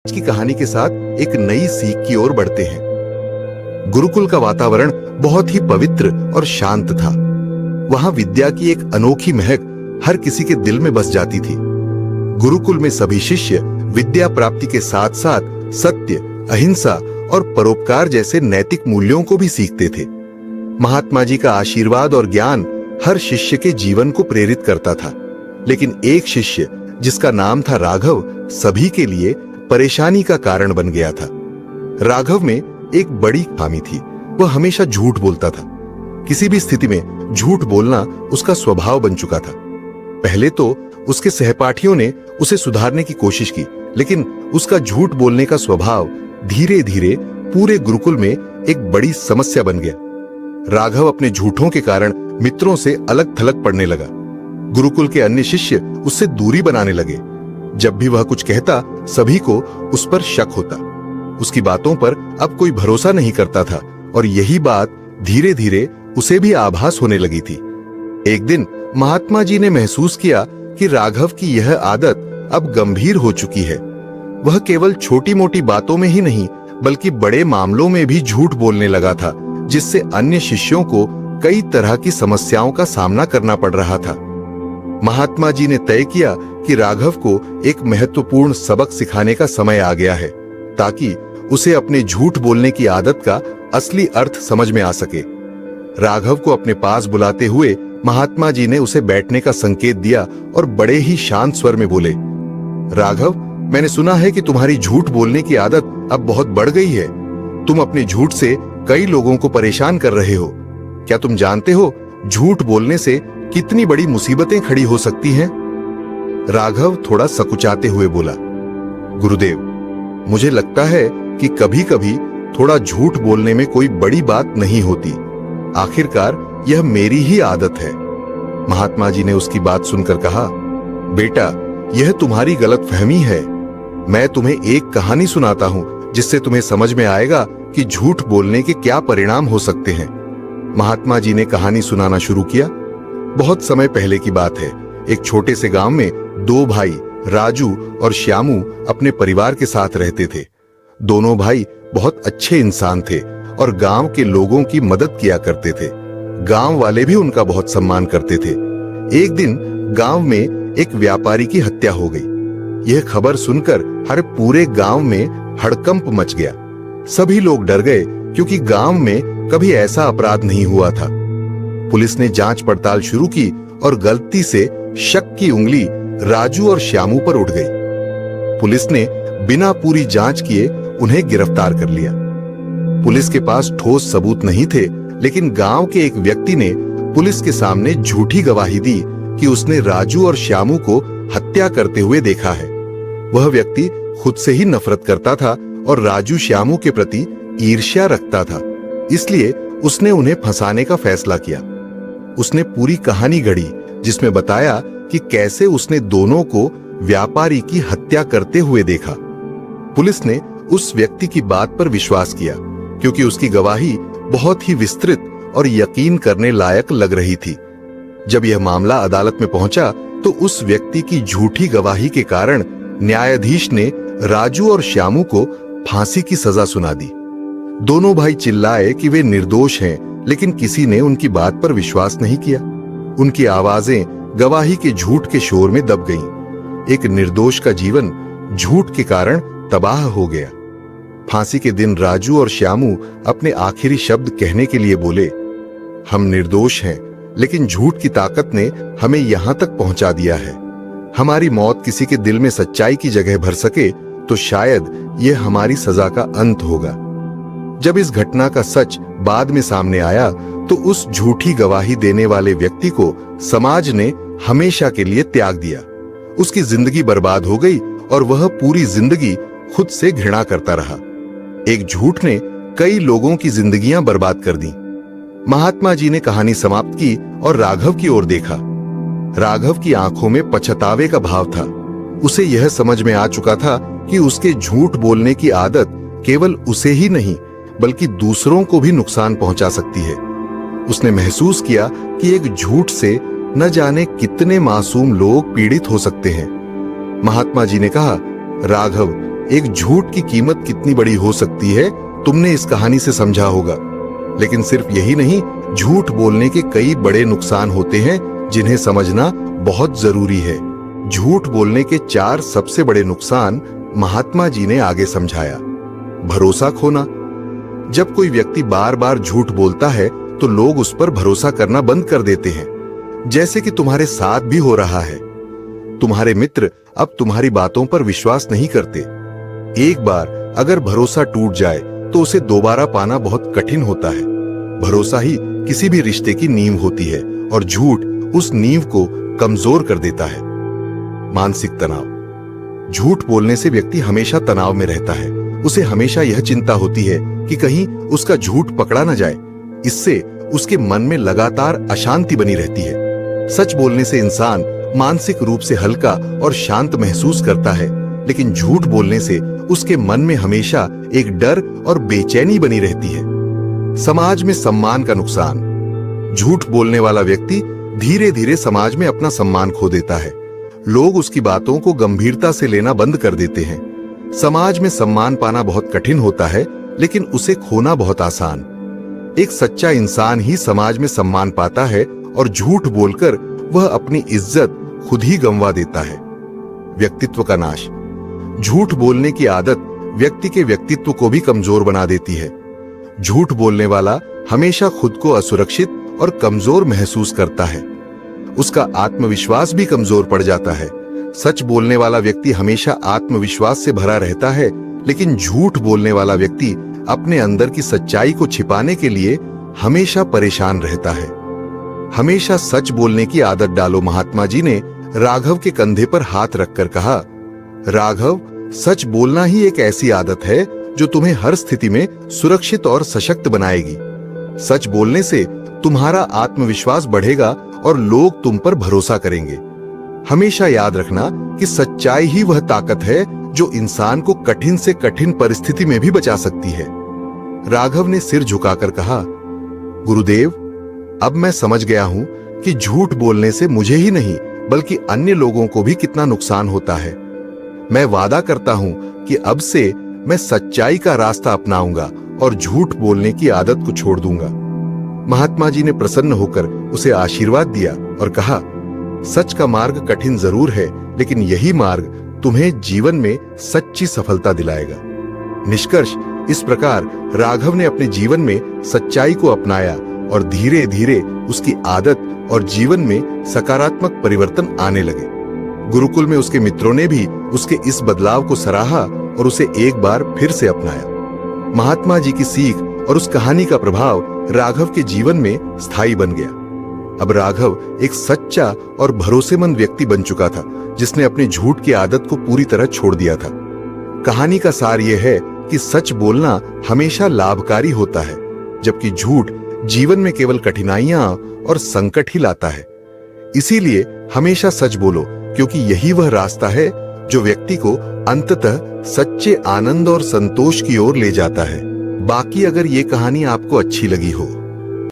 आज की कहानी के साथ एक नई सीख की ओर बढ़ते हैं। गुरुकुल का वातावरण बहुत ही पवित्र और शांत था। वहां विद्या की एक अनोखी महक हर किसी के दिल में बस जाती थी। गुरुकुल में सभी शिष्य विद्या प्राप्ति के साथ साथ सत्य, अहिंसा और परोपकार जैसे नैतिक मूल्यों को भी सीखते थे। महात्मा जी का आशीर्वाद और ज्ञान हर शिष्य के जीवन को प्रेरित करता था, लेकिन एक शिष्य जिसका नाम था राघव सभी के लिए परेशानी का कारण बन गया था। राघव में एक बड़ी खामी थी, वह हमेशा झूठ बोलता था। किसी भी स्थिति में झूठ बोलना उसका स्वभाव बन चुका था। पहले तो उसके सहपाठियों ने उसे सुधारने की कोशिश की, लेकिन उसका झूठ बोलने का स्वभाव धीरे धीरे पूरे गुरुकुल में एक बड़ी समस्या बन गया। राघव अपने झूठों के कारण मित्रों से अलग थलग पड़ने लगा। गुरुकुल के अन्य शिष्य उससे दूरी बनाने लगे। जब भी वह कुछ कहता, सभी को उस पर शक होता। उसकी बातों पर अब कोई भरोसा नहीं करता था और यही बात धीरे धीरे उसे भी आभास होने लगी थी। एक दिन महात्मा जी ने महसूस किया कि राघव की यह आदत अब गंभीर हो चुकी है। वह केवल छोटी मोटी बातों में ही नहीं, बल्कि बड़े मामलों में भी झूठ बोलने लगा था, जिससे अन्य शिष्यों को कई तरह की समस्याओं का सामना करना पड़ रहा था। महात्मा जी ने तय किया कि राघव को एक महत्वपूर्ण सबक सिखाने का समय आ गया है, ताकि उसे अपने झूठ बोलने की आदत का असली अर्थ समझ में आ सके। राघव को अपने पास बुलाते हुए महात्मा जी ने उसे बैठने का संकेत दिया और बड़े ही शांत स्वर में बोले, राघव, मैंने सुना है कि तुम्हारी झूठ बोलने की आदत अब बहुत बढ़ गई है। तुम अपने झूठ से कई लोगों को परेशान कर रहे हो। क्या तुम जानते हो झूठ बोलने से कितनी बड़ी मुसीबतें खड़ी हो सकती हैं? राघव थोड़ा सकुचाते हुए बोला, गुरुदेव, मुझे लगता है कि कभी-कभी थोड़ा झूठ बोलने में कोई बड़ी बात नहीं होती। आखिरकार यह मेरी ही आदत है। महात्मा जी ने उसकी बात सुनकर कहा, बेटा, यह तुम्हारी गलतफहमी है। मैं तुम्हें एक कहानी सुनाता हूं, जिससे तुम्हें समझ में आएगा कि झूठ बोलने के क्या परिणाम हो सकते हैं। महात्मा जी ने कहानी सुनाना शुरू किया। बहुत समय पहले की बात है। एक छोटे से गांव में दो भाई राजू और श्यामू अपने परिवार के साथ रहते थे। दोनों भाई बहुत अच्छे इंसान थे और गांव के लोगों की मदद किया करते थे। गांव वाले भी उनका बहुत सम्मान करते थे। एक दिन गांव में एक व्यापारी की हत्या हो गई। यह खबर सुनकर हर पूरे गांव में हड़कंप मच गया। सभी लोग डर गए, क्योंकि गांव में कभी ऐसा अपराध नहीं हुआ था। पुलिस ने जांच पड़ताल शुरू की और गलती से शक की उंगली राजू और श्यामू पर उठ गई। पुलिस ने बिना पूरी जांच किए उन्हें गिरफ्तार कर लिया। पुलिस के पास ठोस सबूत नहीं थे, लेकिन गांव के एक व्यक्ति ने पुलिस के सामने झूठी गवाही दी कि उसने राजू और श्यामू को हत्या करते हुए देखा है। वह व्यक्ति खुद से ही नफरत करता था और राजू श्यामू के प्रति ईर्ष्या रखता था, इसलिए उसने उन्हें फंसाने का फैसला किया। उसने पूरी कहानी गढ़ी, जिसमें बताया कि कैसे उसने दोनों को व्यापारी की हत्या करते हुए देखा। पुलिस ने उस व्यक्ति की बात पर विश्वास किया, क्योंकि उसकी गवाही बहुत ही विस्तृत और यकीन करने लायक लग रही थी। जब यह मामला अदालत में पहुंचा, तो उस व्यक्ति की झूठी गवाही के कारण न्यायाधीश ने राजू और श्यामू को फांसी की सजा सुना दी। दोनों भाई चिल्लाए कि वे निर्दोष हैं, लेकिन किसी ने उनकी बात पर विश्वास नहीं किया। उनकी आवाजें गवाही के झूठ के शोर में दब गईं। एक निर्दोष का जीवन झूठ के कारण तबाह हो गया। फांसी के दिन राजू और श्यामू अपने आखिरी शब्द कहने के लिए बोले, हम निर्दोष हैं, लेकिन झूठ की ताकत ने हमें यहां तक पहुंचा दिया है। हमारी मौत किसी के दिल में सच्चाई की जगह भर सके, तो शायद यह हमारी सजा का अंत होगा। जब इस घटना का सच बाद में सामने आया, तो उस झूठी गवाही देने वाले व्यक्ति को समाज ने हमेशा के लिए त्याग दिया। उसकी जिंदगी बर्बाद हो गई और वह पूरी जिंदगी खुद से घृणा करता रहा। एक झूठ ने कई लोगों की जिंदगियां बर्बाद कर दी। महात्मा जी ने कहानी समाप्त की और राघव की ओर देखा। राघव की आंखों में पछतावे का भाव था। उसे यह समझ में आ चुका था कि उसके झूठ बोलने की आदत केवल उसे ही नहीं, बल्कि दूसरों को भी नुकसान पहुंचा सकती है। उसने महसूस किया कि एक झूठ से न जाने कितने मासूम लोग पीड़ित हो सकते हैं। महात्मा जी ने कहा, राघव, एक झूठ की कीमत कितनी बड़ी हो सकती है तुमने इस कहानी से समझा होगा। लेकिन सिर्फ यही नहीं, झूठ बोलने के कई बड़े नुकसान होते हैं जिन्हें समझना बहुत जरूरी है। झूठ बोलने के 4 सबसे बड़े नुकसान महात्मा जी ने आगे समझाया। भरोसा खोना। जब कोई व्यक्ति बार बार झूठ बोलता है तो लोग उस पर भरोसा करना बंद कर देते हैं, जैसे कि तुम्हारे साथ भी हो रहा है। तुम्हारे मित्र अब तुम्हारी बातों पर विश्वास नहीं करते। एक बार अगर भरोसा टूट जाए तो उसे दोबारा पाना बहुत कठिन होता है। भरोसा ही किसी भी रिश्ते की नींव होती है और झूठ उस नींव को कमजोर कर देता है। मानसिक तनाव। झूठ बोलने से व्यक्ति हमेशा तनाव में रहता है। उसे हमेशा यह चिंता होती है कि कहीं उसका झूठ पकड़ा न जाए। इससे उसके मन में लगातार अशांति बनी रहती है। सच बोलने से इंसान मानसिक रूप से हल्का और शांत महसूस करता है, लेकिन झूठ बोलने से उसके मन में हमेशा एक डर और बेचैनी बनी रहती है। समाज में सम्मान का नुकसान। झूठ बोलने वाला व्यक्ति धीरे धीरे समाज में अपना सम्मान खो देता है। लोग उसकी बातों को गंभीरता से लेना बंद कर देते हैं। समाज में सम्मान पाना बहुत कठिन होता है, लेकिन उसे खोना बहुत आसान। एक सच्चा इंसान ही समाज में सम्मान पाता है और झूठ बोलकर वह अपनी इज्जत खुद ही गंवा देता है। व्यक्तित्व का नाश। झूठ बोलने की आदत व्यक्ति के व्यक्तित्व को भी कमजोर बना देती है। झूठ बोलने वाला हमेशा खुद को असुरक्षित और कमजोर महसूस करता है। उसका आत्मविश्वास भी कमजोर पड़ जाता है। सच बोलने वाला व्यक्ति हमेशा आत्मविश्वास से भरा रहता है, लेकिन झूठ बोलने वाला व्यक्ति अपने अंदर की सच्चाई को छिपाने के लिए हमेशा परेशान रहता है। हमेशा सच बोलने की आदत डालो। महात्मा जी ने राघव के कंधे पर हाथ रखकर कहा, राघव, सच बोलना ही एक ऐसी आदत है जो तुम्हें हर स्थिति में सुरक्षित और सशक्त बनाएगी। सच बोलने से तुम्हारा आत्मविश्वास बढ़ेगा और लोग तुम पर भरोसा करेंगे। हमेशा याद रखना कि सच्चाई ही वह ताकत है जो इंसान को कठिन से कठिन परिस्थिति में भी बचा सकती है। राघव ने सिर झुकाकर कहा, गुरुदेव, अब मैं समझ गया हूं कि झूठ बोलने से मुझे ही नहीं बल्कि अन्य लोगों को भी कितना नुकसान होता है। मैं वादा करता हूं कि अब से मैं सच्चाई का रास्ता अपनाऊंगा और झूठ बोलने की आदत को छोड़ दूंगा। महात्मा जी ने प्रसन्न होकर उसे आशीर्वाद दिया और कहा, सच का मार्ग कठिन जरूर है, लेकिन यही मार्ग तुम्हें जीवन में सच्ची सफलता दिलाएगा। निष्कर्ष, इस प्रकार राघव ने अपने जीवन में सच्चाई को अपनाया और धीरे धीरे उसकी आदत और जीवन में सकारात्मक परिवर्तन आने लगे। गुरुकुल में उसके मित्रों ने भी उसके इस बदलाव को सराहा और उसे एक बार फिर से अपनाया। महात्मा जी की सीख और उस कहानी का प्रभाव राघव के जीवन में स्थायी बन गया। अब राघव एक सच्चा और भरोसेमंद व्यक्ति बन चुका था, जिसने अपनी झूठ की आदत को पूरी तरह छोड़ दिया था। कहानी का सार यह है कि सच बोलना हमेशा लाभकारी होता है, जबकि झूठ जीवन में केवल कठिनाइयां और संकट ही लाता है। इसीलिए हमेशा सच बोलो, क्योंकि यही वह रास्ता है जो व्यक्ति को अंततः सच्चे आनंद और संतोष की ओर ले जाता है। बाकी अगर ये कहानी आपको अच्छी लगी हो